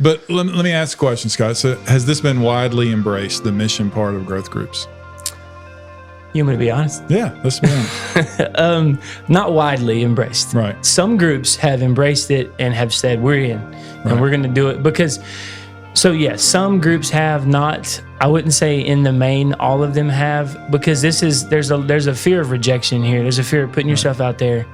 But let me ask a question, Scott. So has this been widely embraced, the mission part of growth groups? You want me to be honest? Yeah, let's be honest. Not widely embraced. Right. Some groups have embraced it and have said, we're in and we're going to do it because, so yes, some groups have not, I wouldn't say in the main, all of them have, because there's a fear of rejection here. There's a fear of putting yourself out there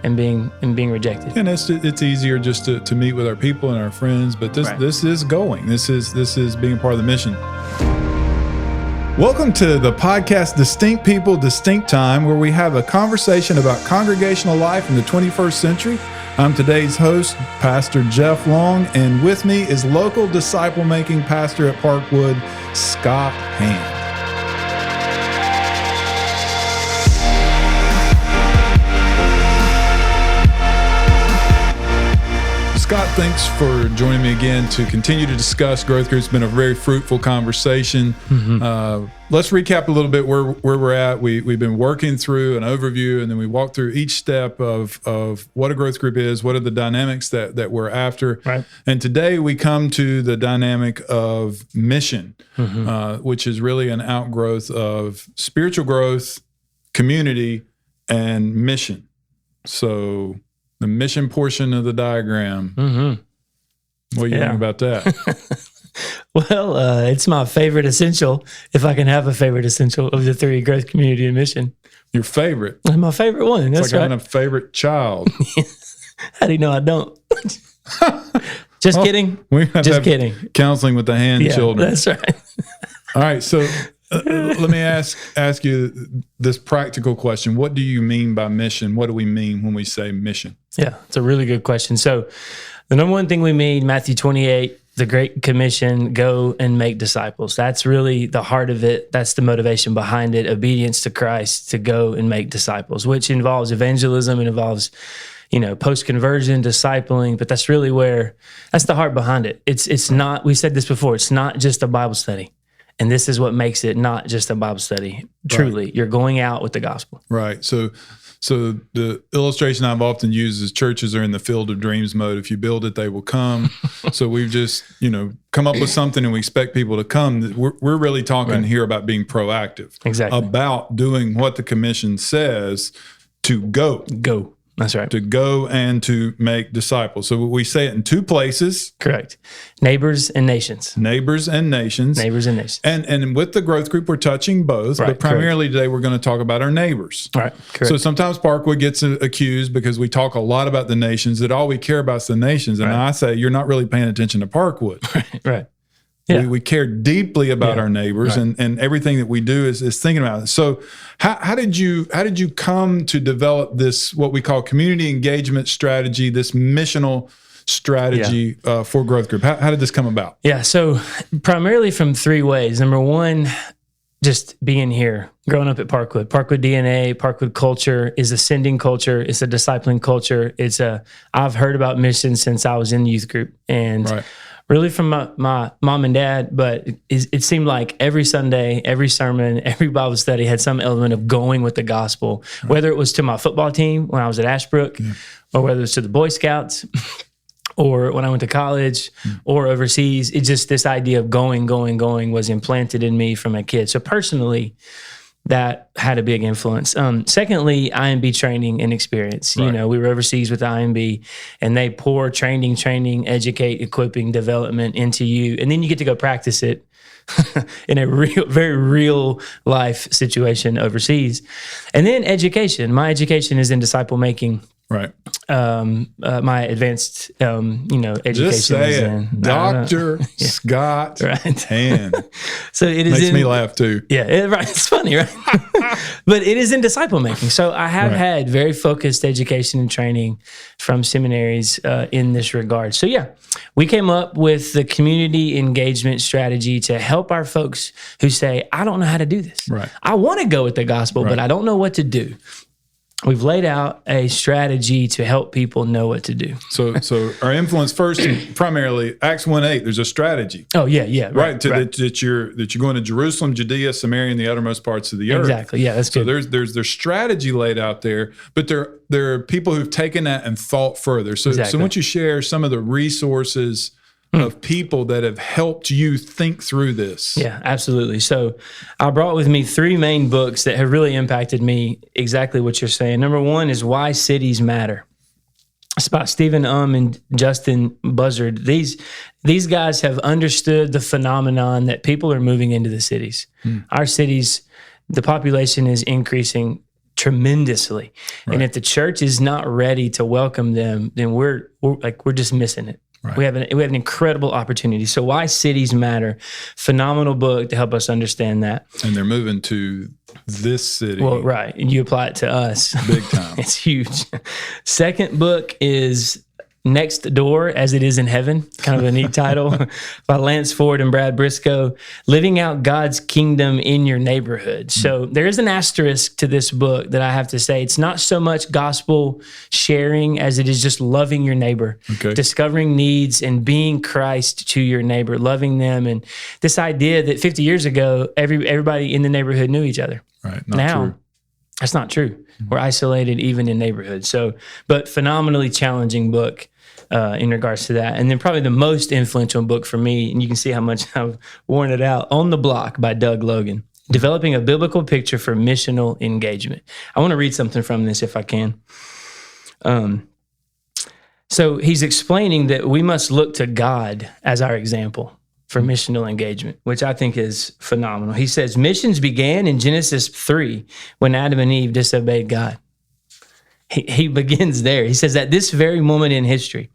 and being rejected. And it's easier just to meet with our people and our friends, but this is going. This is being part of the mission. Welcome to the podcast Distinct People, Distinct Time, where we have a conversation about congregational life in the 21st century. I'm today's host, Pastor Jeff Long, and with me is local disciple-making pastor at Parkwood, Scott Hand. Scott, thanks for joining me again to continue to discuss growth groups. It's been a very fruitful conversation. Let's recap a little bit where we're at. We've been working through an overview, and then we walked through each step of what a growth group is, what are the dynamics that we're after. Right. And today we come to the dynamic of mission, which is really an outgrowth of spiritual growth, community, and mission. So the mission portion of the diagram. What do you think about that? Well, it's my favorite essential, if I can have a favorite essential of the three: growth, community, and mission. Your favorite? My favorite one. That's it's like having a favorite child. How do you know I don't? Just kidding. We have Just to have kidding. Counseling with the hand children. That's right. All right, so let me ask you this practical question. What do you mean by mission? What do we mean when we say mission? Yeah, it's a really good question. So the number one thing we mean, Matthew 28, the Great Commission, go and make disciples. That's really the heart of it. That's the motivation behind it. Obedience to Christ, to go and make disciples, which involves evangelism and involves, post-conversion, discipling, but that's really that's the heart behind it. It's not, we said this before, it's not just a Bible study. And this is what makes it not just a Bible study. Truly, You're going out with the gospel. Right. So the illustration I've often used is churches are in the field of dreams mode. If you build it, they will come. So we've just, come up with something and we expect people to come. We're really talking here about being proactive. Exactly. About doing what the commission says to go. Go. That's right. To go and to make disciples. So we say it in two places. Correct. Neighbors and nations. Neighbors and nations. Neighbors and nations. And with the growth group, we're touching both, but primarily today we're going to talk about our neighbors. Right. Correct. So sometimes Parkwood gets accused because we talk a lot about the nations, that all we care about is the nations. And I say, you're not really paying attention to Parkwood. Right. Yeah. We care deeply about our neighbors, and everything that we do is thinking about it. So how did you come to develop this, what we call community engagement strategy, this missional strategy for growth group? How did this come about? Yeah, so primarily from three ways. Number one, just being here, growing up at Parkwood. Parkwood DNA, Parkwood culture is a sending culture. It's a discipling culture. I've heard about mission since I was in the youth group, and really from my mom and dad, but it seemed like every Sunday, every sermon, every Bible study had some element of going with the gospel, whether it was to my football team when I was at Ashbrook, or whether it was to the Boy Scouts, or when I went to college, or overseas. It's just this idea of going was implanted in me from a kid. So personally, that had a big influence. Secondly, IMB training and experience. We were overseas with IMB, and they pour training, educate, equipping, development into you. And then you get to go practice it in a very real life situation overseas. And then education. My education is in disciple making. Right. My advanced, education. Just say is it. in Dr. Scott Hand. So it is Makes me laugh too. Yeah, it's funny, right? But it is in disciple making. So I have had very focused education and training from seminaries in this regard. So we came up with the community engagement strategy to help our folks who say, I don't know how to do this. Right. I want to go with the gospel, but I don't know what to do. We've laid out a strategy to help people know what to do. So our influence first, primarily Acts 1:8. There's a strategy. Oh yeah, right. That you're going to Jerusalem, Judea, Samaria, and the uttermost parts of the earth. Exactly. Yeah, that's good. So there's strategy laid out there, but there are people who've taken that and thought further. So why don't you share some of the resources of people that have helped you think through this. Yeah, absolutely. So I brought with me 3 main books that have really impacted me, exactly what you're saying. Number 1 is Why Cities Matter. It's by Stephen and Justin Buzzard. These guys have understood the phenomenon that people are moving into the cities. Our cities, the population is increasing tremendously. Right. And if the church is not ready to welcome them, then we're just missing it. Right. We have an incredible opportunity. So Why Cities Matter, phenomenal book to help us understand that. And they're moving to this city. Well, right. And you apply it to us. Big time. It's huge. Second book is Next Door as It Is in Heaven, kind of a neat title, by Lance Ford and Brad Briscoe, living out God's kingdom in your neighborhood. So there is an asterisk to this book that I have to say. It's not so much gospel sharing as it is just loving your neighbor, discovering needs and being Christ to your neighbor, loving them. And this idea that 50 years ago, everybody in the neighborhood knew each other. Right. Now, true. That's not true. We're isolated even in neighborhoods. So, but phenomenally challenging book in regards to that. And then probably the most influential book for me, and you can see how much I've worn it out, On the Block by Doug Logan, Developing a Biblical Picture for Missional Engagement. I want to read something from this if I can. So he's explaining that we must look to God as our example for missional engagement, which I think is phenomenal. He says, missions began in Genesis 3 when Adam and Eve disobeyed God. He begins there. He says, at this very moment in history,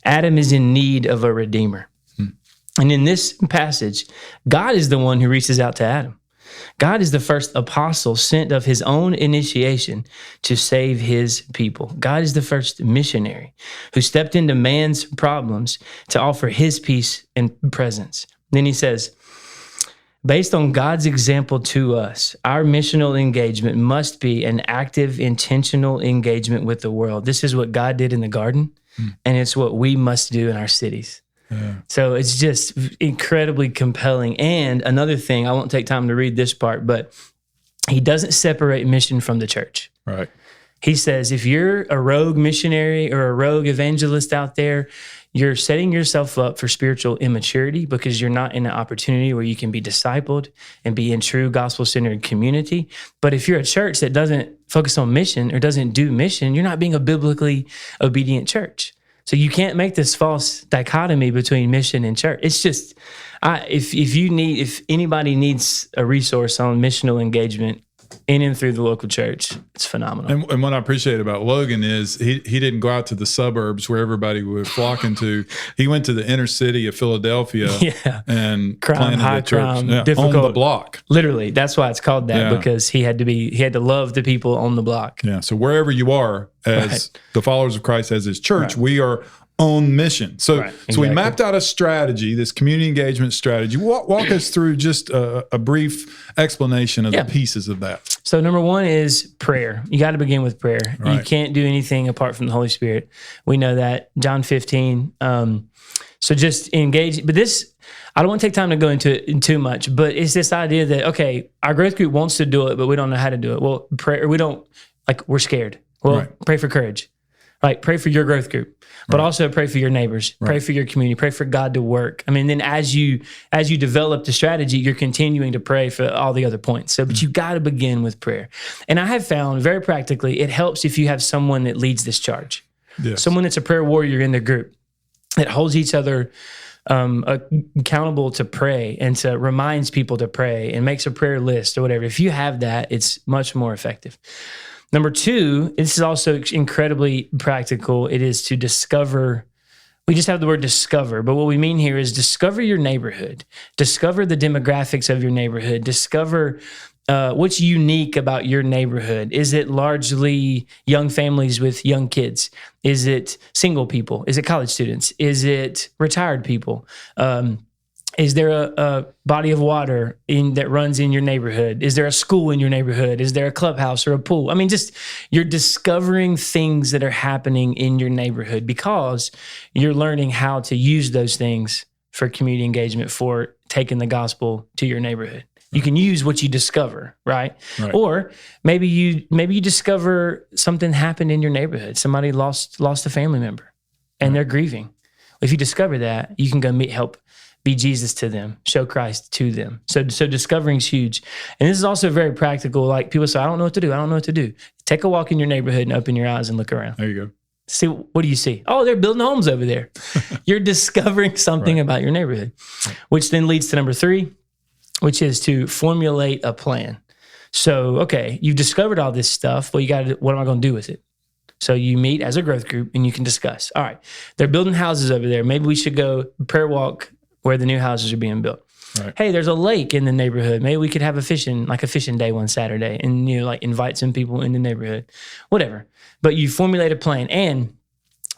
Adam is in need of a redeemer. And in this passage, God is the one who reaches out to Adam. God is the first apostle sent of his own initiation to save his people. God is the first missionary who stepped into man's problems to offer his peace and presence. Then he says, based on God's example to us, our missional engagement must be an active, intentional engagement with the world. This is what God did in the garden, and it's what we must do in our cities. Yeah. So it's just incredibly compelling. And another thing, I won't take time to read this part, but he doesn't separate mission from the church. Right. He says, if you're a rogue missionary or a rogue evangelist out there, you're setting yourself up for spiritual immaturity because you're not in an opportunity where you can be discipled and be in true gospel-centered community. But if you're a church that doesn't focus on mission or doesn't do mission, you're not being a biblically obedient church. So you can't make this false dichotomy between mission and church. It's just, if anybody needs a resource on missional engagement in and through the local church, it's phenomenal. And what I appreciate about Logan is he didn't go out to the suburbs where everybody was flocking to. He went to the inner city of Philadelphia and planted a church difficult, on the block. Literally, that's why it's called that, because he had to love the people on the block. Yeah. So wherever you are as the followers of Christ, as his church, we are on mission. So we mapped out a strategy, this community engagement strategy. Walk us through just a brief explanation of the pieces of that. So number 1 is prayer. You got to begin with prayer. Right. You can't do anything apart from the Holy Spirit. We know that. John 15. So just engage. But this, I don't want to take time to go into it too much, but it's this idea that, okay, our growth group wants to do it, but we don't know how to do it. Well, prayer, we're scared. Well, pray for courage. Like, pray for your growth group, but also pray for your neighbors, pray for your community, pray for God to work. I mean, then as you develop the strategy, you're continuing to pray for all the other points. So, but you got to begin with prayer. And I have found very practically, it helps if you have someone that leads this charge, someone that's a prayer warrior in the group that holds each other accountable to pray and to reminds people to pray and makes a prayer list or whatever. If you have that, it's much more effective. Number 2, this is also incredibly practical. It is to discover. We just have the word discover, but what we mean here is discover your neighborhood. Discover the demographics of your neighborhood. Discover what's unique about your neighborhood. Is it largely young families with young kids? Is it single people? Is it college students? Is it retired people? Is there a body of water that runs in your neighborhood? Is there a school in your neighborhood? Is there a clubhouse or a pool? I mean, just you're discovering things that are happening in your neighborhood because you're learning how to use those things for community engagement, for taking the gospel to your neighborhood. You can use what you discover, right? Or maybe you discover something happened in your neighborhood. Somebody lost a family member and they're grieving. If you discover that, you can go help be Jesus to them, show Christ to them. So discovering is huge. And this is also very practical. Like people say, I don't know what to do. I don't know what to do. Take a walk in your neighborhood and open your eyes and look around. There you go. See, what do you see? Oh, they're building homes over there. You're discovering something about your neighborhood, which then leads to number 3, which is to formulate a plan. So, okay, you've discovered all this stuff. Well, you got to, what am I going to do with it? So you meet as a growth group and you can discuss. All right, they're building houses over there. Maybe we should go prayer walk where the new houses are being built. Right. Hey, there's a lake in the neighborhood. Maybe we could have a fishing day one Saturday and, like invite some people in the neighborhood, whatever. But you formulate a plan. And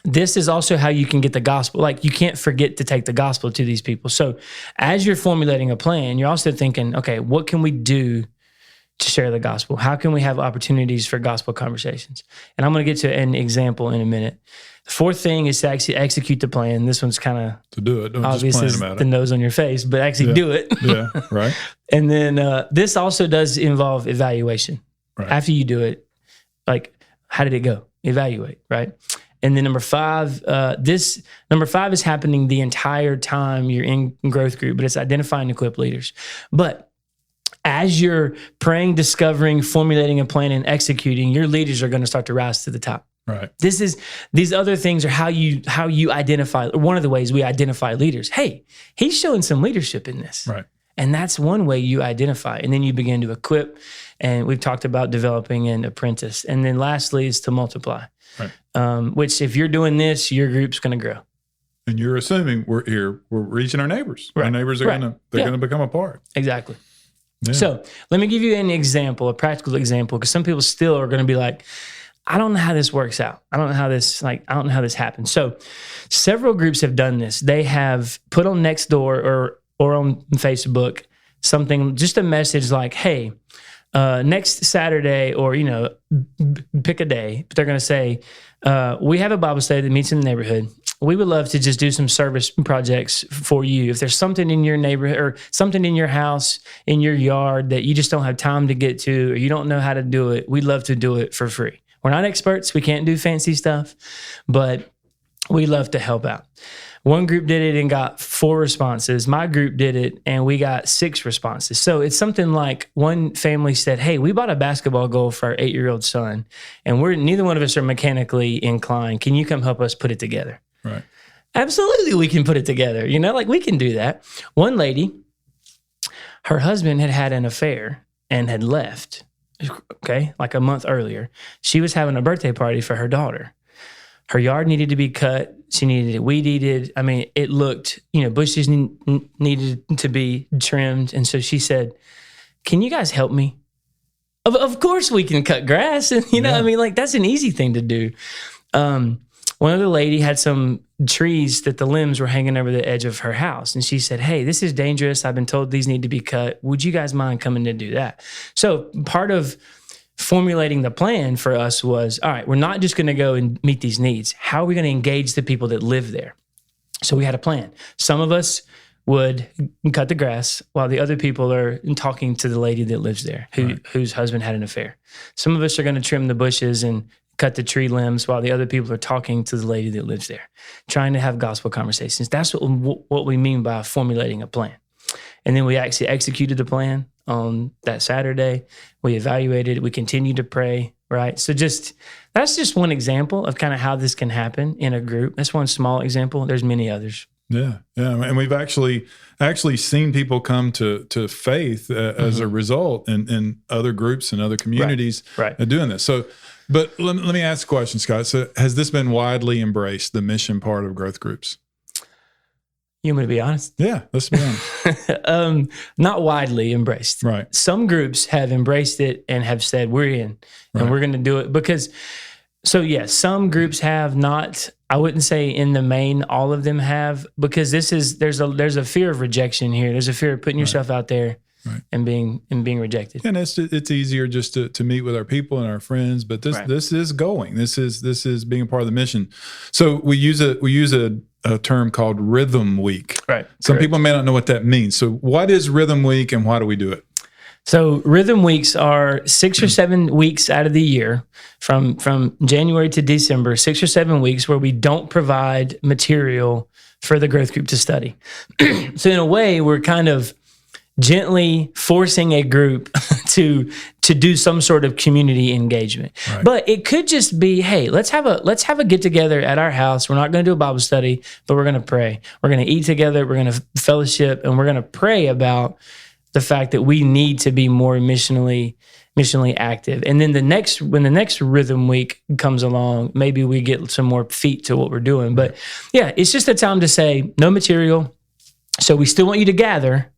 this is also how you can get the gospel. Like you can't forget to take the gospel to these people. So as you're formulating a plan, you're also thinking, okay, what can we do to share the gospel? How can we have opportunities for gospel conversations? And I'm going to get to an example in a minute. The 4th thing is to actually execute the plan. This one's kind of to do it. Don't obvious just as plan about the it. nose on your face, but actually do it. Yeah, right. And then this also does involve evaluation. Right. After you do it, like, how did it go? Evaluate, right? And then number 5 is happening the entire time you're in growth group, but it's identifying and equip leaders. But as you're praying, discovering, formulating a plan, and executing, your leaders are going to start to rise to the top. Right. These other things are how you identify. One of the ways we identify leaders. Hey, he's showing some leadership in this. Right. And that's one way you identify. And then you begin to equip. And we've talked about developing an apprentice. And then lastly is to multiply. Right. Which if you're doing this, your group's going to grow. And you're assuming we're reaching our neighbors. Right. Our neighbors are Right. going to become a part. Exactly. Yeah. So let me give you an example, a practical example, because some people still are going to be like, I don't know how this works out. I don't know how this happens. So several groups have done this. They have put on Nextdoor or on Facebook something, just a message like, hey, next Saturday, or, pick a day, but they're going to say, we have a Bible study that meets in the neighborhood. We would love to just do some service projects for you. If there's something in your neighborhood or something in your house, in your yard that you just don't have time to get to, or you don't know how to do it, we'd love to do it for free. We're not experts. We can't do fancy stuff, but we love to help out. One group did it and got 4 responses. My group did it and we got 6 responses. So it's something like one family said, hey, we bought a basketball goal for our 8-year-old son and neither one of us are mechanically inclined. Can you come help us put it together? Right. Absolutely, we can put it together. We can do that. One lady, her husband had an affair and had left, okay, like a month earlier. She was having a birthday party for her daughter. Her yard needed to be cut. She needed it weed eated. I mean, it looked, bushes needed to be trimmed. And so she said, can you guys help me? Of course we can cut grass. And, that's an easy thing to do. One other lady had some trees that the limbs were hanging over the edge of her house. And she said, hey, this is dangerous. I've been told these need to be cut. Would you guys mind coming to do that? So part of formulating the plan for us was, all right, we're not just going to go and meet these needs. How are we going to engage the people that live there? So we had a plan. Some of us would cut the grass while the other people are talking to the lady that lives there, whose husband had an affair. Some of us are going to trim the bushes and cut the tree limbs while the other people are talking to the lady that lives there, trying to have gospel conversations. That's what we mean by formulating a plan. And then we actually executed the plan on that Saturday. We evaluated it. We continued to pray, right? So that's just one example of kind of how this can happen in a group. That's one small example. There's many others. Yeah. And we've actually seen people come to faith as a result in other groups and other communities doing this. So, but let me ask a question, Scott. So has this been widely embraced, the mission part of growth groups? You want me to be honest? Yeah, let's be honest. Not widely embraced. Right. Some groups have embraced it and have said, we're in and we're going to do it because, some groups have not. I wouldn't say in the main, all of them have, because there's a fear of rejection here. There's a fear of putting yourself out there and being rejected. And it's easier just to meet with our people and our friends, but this is going. This is being a part of the mission. So we use a term called Rhythm Week. Right. Some people may not know what that means. So what is Rhythm Week and why do we do it? So Rhythm Weeks are 6 or 7 weeks out of the year, from January to December, 6 or 7 weeks where we don't provide material for the growth group to study. So in a way, we're kind of gently forcing a group to do some sort of community engagement. Right. But it could just be, hey, let's have a get together at our house. We're not going to do a Bible study, but we're going to pray. We're going to eat together. We're going to fellowship, and we're going to pray about the fact that we need to be more missionally active. And then when the next rhythm week comes along, maybe we get some more feet to what we're doing. But yeah, it's just a time to say no material. So we still want you to gather,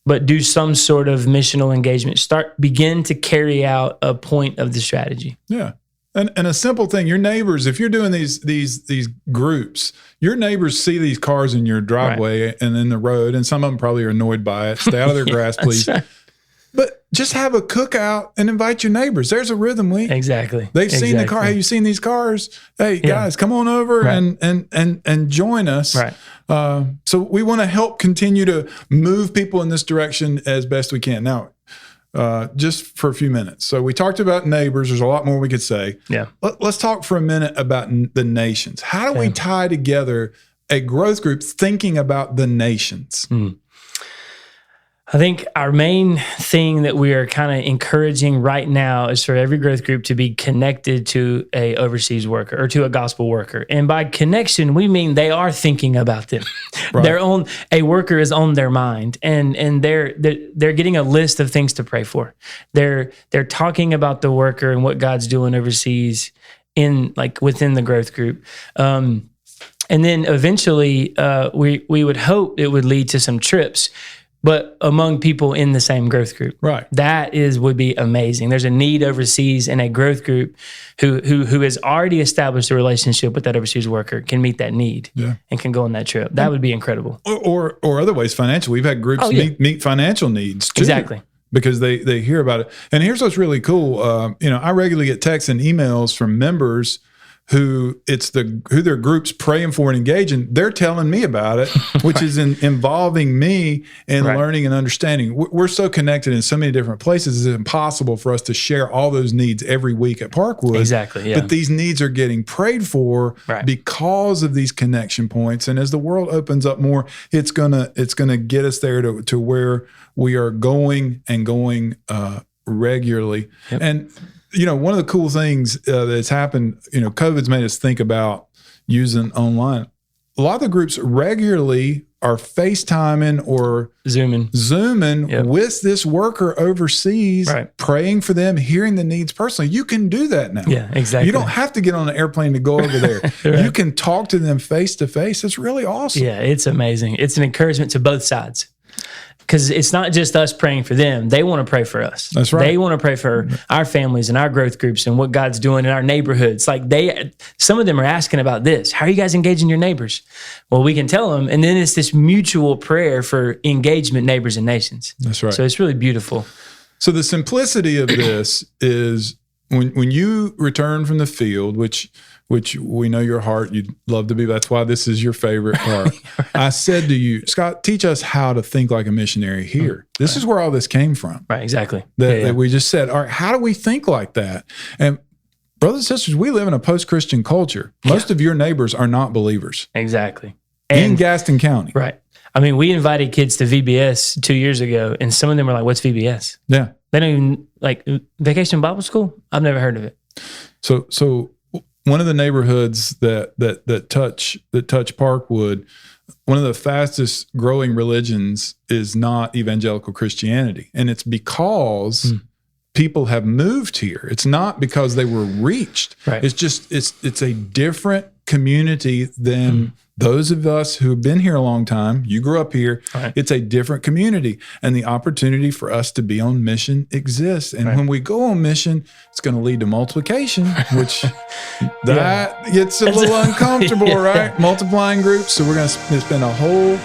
but do some sort of missional engagement. Begin to carry out a point of the strategy. Yeah. And a simple thing, your neighbors, if you're doing these groups, your neighbors see these cars in your driveway and in the road, and some of them probably are annoyed by it. Stay out of their grass, please. Right. But just have a cookout and invite your neighbors. There's a rhythm week. Exactly. They've seen the car. Hey, you seen these cars? Hey, guys, come on over and join us. Right. So we want to help continue to move people in this direction as best we can. Now, just for a few minutes. So we talked about neighbors. There's a lot more we could say. Yeah. Let's talk for a minute about the nations. How do we tie together a growth group thinking about the nations? I think our main thing that we are kind of encouraging right now is for every growth group to be connected to a overseas worker or to a gospel worker. And by connection, we mean they are thinking about them. Right. A worker is on their mind, and they're getting a list of things to pray for. They're talking about the worker and what God's doing overseas within the growth group. And then eventually, we would hope it would lead to some trips, but among people in the same growth group. Right. That would be amazing. There's a need overseas, and a growth group who has already established a relationship with that overseas worker can meet that need and can go on that trip. That would be incredible. Or other ways, financial. We've had groups meet financial needs too. Exactly. Because they hear about it. And here's what's really cool. I regularly get texts and emails from members who their group's praying for and engaging. They're telling me about it, which is involving me in learning and understanding. We're so connected in so many different places. It's impossible for us to share all those needs every week at Parkwood. Exactly. Yeah. But these needs are getting prayed for because of these connection points. And as the world opens up more, it's gonna get us there to where we are going regularly. Yep. And one of the cool things that's happened, COVID's made us think about using online. A lot of the groups regularly are FaceTiming or Zooming with this worker overseas, praying for them, hearing the needs personally. You can do that now. Yeah, exactly. You don't have to get on an airplane to go over there. You can talk to them face to face. It's really awesome. Yeah, it's amazing. It's an encouragement to both sides. Because it's not just us praying for them. They want to pray for us. That's right. They want to pray for our families and our growth groups and what God's doing in our neighborhoods. Some of them are asking about this. How are you guys engaging your neighbors? Well, we can tell them. And then it's this mutual prayer for engagement, neighbors and nations. That's right. So it's really beautiful. So the simplicity of this is when you return from the field, which we know your heart, you'd love to be. That's why this is your favorite part. I said to you, Scott, teach us how to think like a missionary here. This is where all this came from. Right, exactly. That we just said, all right, how do we think like that? And brothers and sisters, we live in a post-Christian culture. Most of your neighbors are not believers. Exactly. In Gaston County. Right. I mean, we invited kids to VBS 2 years ago, and some of them were like, what's VBS? Yeah. They don't even, Vacation Bible School? I've never heard of it. So one of the neighborhoods that touch Parkwood, one of the fastest growing religions is not evangelical Christianity. And it's because people have moved here. It's not because they were reached. Right. It's just, it's a different community than those of us who have been here a long time. You grew up here. Right. It's a different community, and the opportunity for us to be on mission exists. And when we go on mission, it's going to lead to multiplication, which that gets a little uncomfortable, right? Multiplying groups. So we're going to spend a whole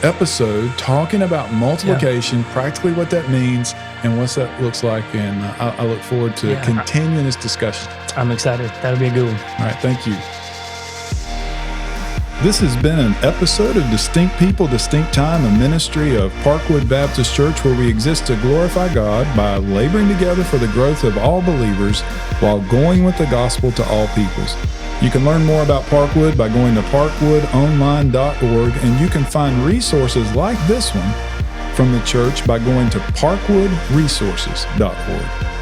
episode talking about multiplication, practically what that means and what that looks like. And I look forward to continuing this discussion. I'm excited. That'll be a good one. All right. Thank you. This has been an episode of Distinct People, Distinct Time, a ministry of Parkwood Baptist Church, where we exist to glorify God by laboring together for the growth of all believers while going with the gospel to all peoples. You can learn more about Parkwood by going to parkwoodonline.org, and you can find resources like this one from the church by going to parkwoodresources.org.